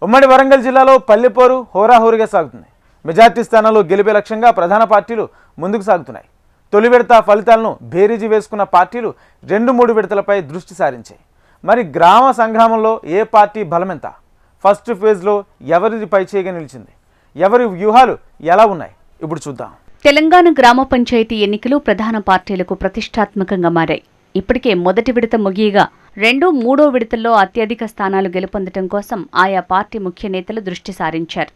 ఉమ్మడి వరంగల్ జిల్లాలో పల్లెపోరు హోరాహోరీగా సాగుతుంది. మెజార్టీ స్థానాల్లో గెలిపే లక్ష్యంగా ప్రధాన పార్టీలు ముందుకు సాగుతున్నాయి. తొలి విడత ఫలితాలను బేరీజు వేసుకున్న పార్టీలు 2-3 విడతలపై దృష్టి సారించాయి. మరి గ్రామ సంగ్రామంలో ఏ పార్టీ బలమెంత? ఫస్ట్ ఫేజ్లో ఎవరిది పైచేయిగా నిలిచింది? ఎవరి వ్యూహాలు ఎలా ఉన్నాయి? ఇప్పుడు చూద్దాం. తెలంగాణ గ్రామ పంచాయతీ ఎన్నికలు ప్రధాన పార్టీలకు ప్రతిష్టాత్మకంగా మారాయి. ఇప్పటికే మొదటి విడత ముగియగా 2-3 విడతల్లో అత్యధిక స్థానాలు గెలుపొందడం కోసం ఆయా పార్టీ ముఖ్య నేతలు దృష్టి సారించారు.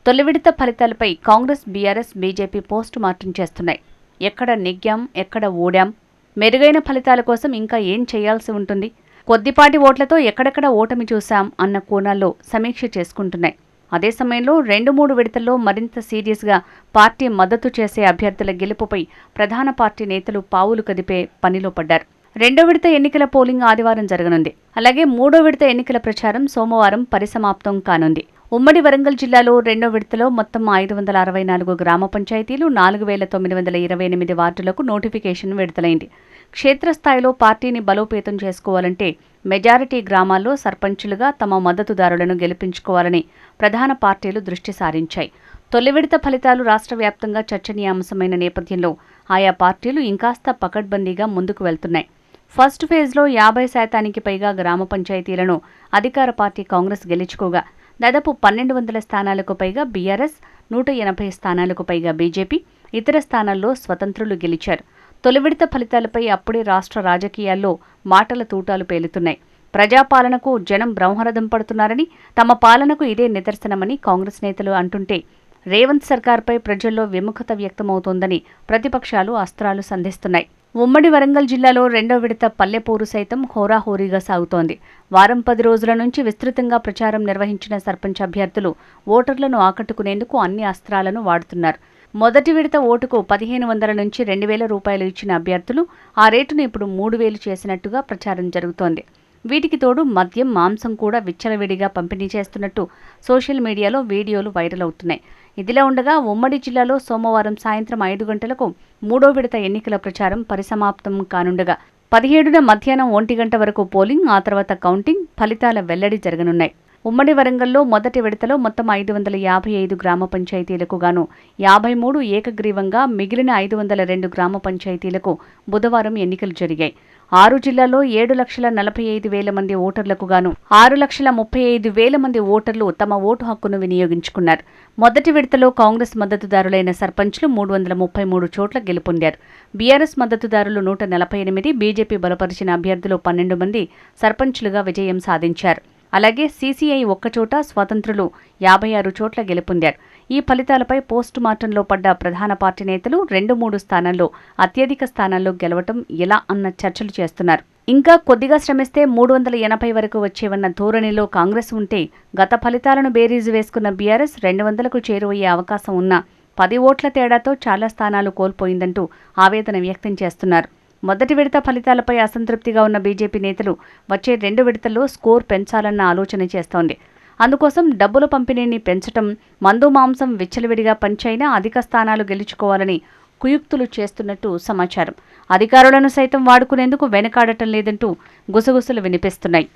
తొలి విడత ఫలితాలపై Congress, BRS, BJP post mortem చేస్తున్నాయి. ఎక్కడ నెగ్గాం, ఎక్కడ ఓడాం, మెరుగైన ఫలితాల కోసం ఇంకా ఏం చేయాల్సి ఉంటుంది, కొద్దిపాటి ఓట్లతో ఎక్కడెక్కడ ఓటమి చూశాం అన్న కోణాల్లో సమీక్ష చేసుకుంటున్నాయి. అదే సమయంలో 2-3 విడతల్లో మరింత సీరియస్గా పార్టీ మద్దతు చేసే అభ్యర్థుల గెలుపుపై ప్రధాన పార్టీ నేతలు పావులు కదిపే పనిలో పడ్డారు. 2వ విడత ఎన్నికల పోలింగ్ ఆదివారం జరగనుంది. అలాగే 3వ విడత ఎన్నికల ప్రచారం సోమవారం పరిసమాప్తం కానుంది. ఉమ్మడి వరంగల్ జిల్లాలో 2వ విడతలో మొత్తం 564 గ్రామ పంచాయతీలు, 4928 వార్డులకు నోటిఫికేషన్ విడుదలైంది. క్షేత్రస్థాయిలో పార్టీని బలోపేతం చేసుకోవాలంటే మెజారిటీ గ్రామాల్లో సర్పంచులుగా తమ మద్దతుదారులను గెలిపించుకోవాలని ప్రధాన పార్టీలు దృష్టి సారించాయి. తొలి విడత ఫలితాలు రాష్ట్ర వ్యాప్తంగా చర్చనీయాంశమైన నేపథ్యంలో ఆయా పార్టీలు ఇంకాస్త పకడ్బందీగా ముందుకు వెళ్తున్నాయి. ఫస్ట్ ఫేజ్లో 50% పైగా గ్రామ పంచాయతీలను అధికార పార్టీ కాంగ్రెస్ గెలుచుకోగా దాదాపు 1200 స్థానాలకు పైగా బీఆర్ఎస్, 180 స్థానాలకు పైగా బీజేపీ, ఇతర స్థానాల్లో స్వతంత్రులు గెలిచారు. తొలి విడత ఫలితాలపై అప్పుడే రాష్ట్ర రాజకీయాల్లో మాటల తూటాలు పేలుతున్నాయి. ప్రజాపాలనకు జనం బ్రహ్మరథం పడుతున్నారని, తమ పాలనకు ఇదే నిదర్శనమని కాంగ్రెస్ నేతలు అంటుంటే రేవంత్ సర్కార్పై ప్రజల్లో విముఖత వ్యక్తమవుతోందని ప్రతిపక్షాలు అస్త్రాలు సంధిస్తున్నాయి. ఉమ్మడి వరంగల్ జిల్లాలో 2వ విడత పల్లెపోరు సైతం హోరాహోరీగా సాగుతోంది. వారం 10 రోజుల నుంచి విస్తృతంగా ప్రచారం నిర్వహించిన సర్పంచ్ అభ్యర్థులు ఓటర్లను ఆకట్టుకునేందుకు అన్ని అస్త్రాలను వాడుతున్నారు. మొదటి విడత ఓటుకు 1500 నుంచి 2000 రూపాయలు ఇచ్చిన అభ్యర్థులు ఆ రేటును ఇప్పుడు 3000 చేసినట్టుగా ప్రచారం జరుగుతోంది. వీటికి తోడు మద్యం, మాంసం కూడా విచ్చలవిడిగా పంపిణీ చేస్తున్నట్టు సోషల్ మీడియాలో వీడియోలు వైరల్ అవుతున్నాయి. ఇదిలా ఉండగా ఉమ్మడి జిల్లాలో సోమవారం సాయంత్రం 5 గంటలకు 3వ విడత ఎన్నికల ప్రచారం పరిసమాప్తం కానుండగా 17న మధ్యాహ్నం 1 గంట వరకు పోలింగ్, ఆ తర్వాత కౌంటింగ్, ఫలితాల వెల్లడి జరగనున్నాయి. ఉమ్మడి వరంగల్లో మొదటి విడతలో మొత్తం 555 గ్రామ పంచాయతీలకు గాను 53 ఏకగ్రీవంగా, మిగిలిన 502 గ్రామ పంచాయతీలకు బుధవారం ఎన్నికలు జరిగాయి. 6 జిల్లాల్లో 7,45,000 మంది ఓటర్లకు గాను 6,35,000 మంది ఓటర్లు తమ ఓటు హక్కును వినియోగించుకున్నారు. మొదటి విడతలో కాంగ్రెస్ మద్దతుదారులైన సర్పంచ్లు 333 చోట్ల గెలుపొందారు. బీఆర్ఎస్ మద్దతుదారులు 148, బీజేపీ బలపరిచిన అభ్యర్థులు 12 మంది సర్పంచ్లుగా విజయం సాధించారు. అలాగే సీసీఐ 1 చోట, స్వతంత్రులు 56 చోట్ల గెలుపొందారు. ఈ ఫలితాలపై పోస్టు మార్టంలో పడ్డ ప్రధాన పార్టీ నేతలు 2-3 స్థానాల్లో అత్యధిక స్థానాల్లో గెలవటం ఎలా అన్న చర్చలు చేస్తున్నారు. ఇంకా కొద్దిగా శ్రమిస్తే 380 వరకు వచ్చేవన్న ధోరణిలో కాంగ్రెస్ ఉంటే, గత ఫలితాలను బేరీజు వేసుకున్న బీఆర్ఎస్ 200కు చేరువయ్యే అవకాశం ఉన్న 10 ఓట్ల తేడాతో చాలా స్థానాలు కోల్పోయిందంటూ ఆవేదన వ్యక్తం చేస్తున్నారు. మొదటి విడత ఫలితాలపై అసంతృప్తిగా ఉన్న బీజేపీ నేతలు వచ్చే 2 విడతల్లో స్కోర్ పెంచాలన్న ఆలోచన చేస్తోంది. అందుకోసం డబ్బుల పంపిణీని పెంచటం, మందు మాంసం విచ్చలవిడిగా పంచైనా అధిక స్థానాలు గెలుచుకోవాలని కుయుక్తులు చేస్తున్నట్టు సమాచారం. అధికారులను సైతం వాడుకునేందుకు వెనకాడటం లేదంటూ గుసగుసలు వినిపిస్తున్నాయి.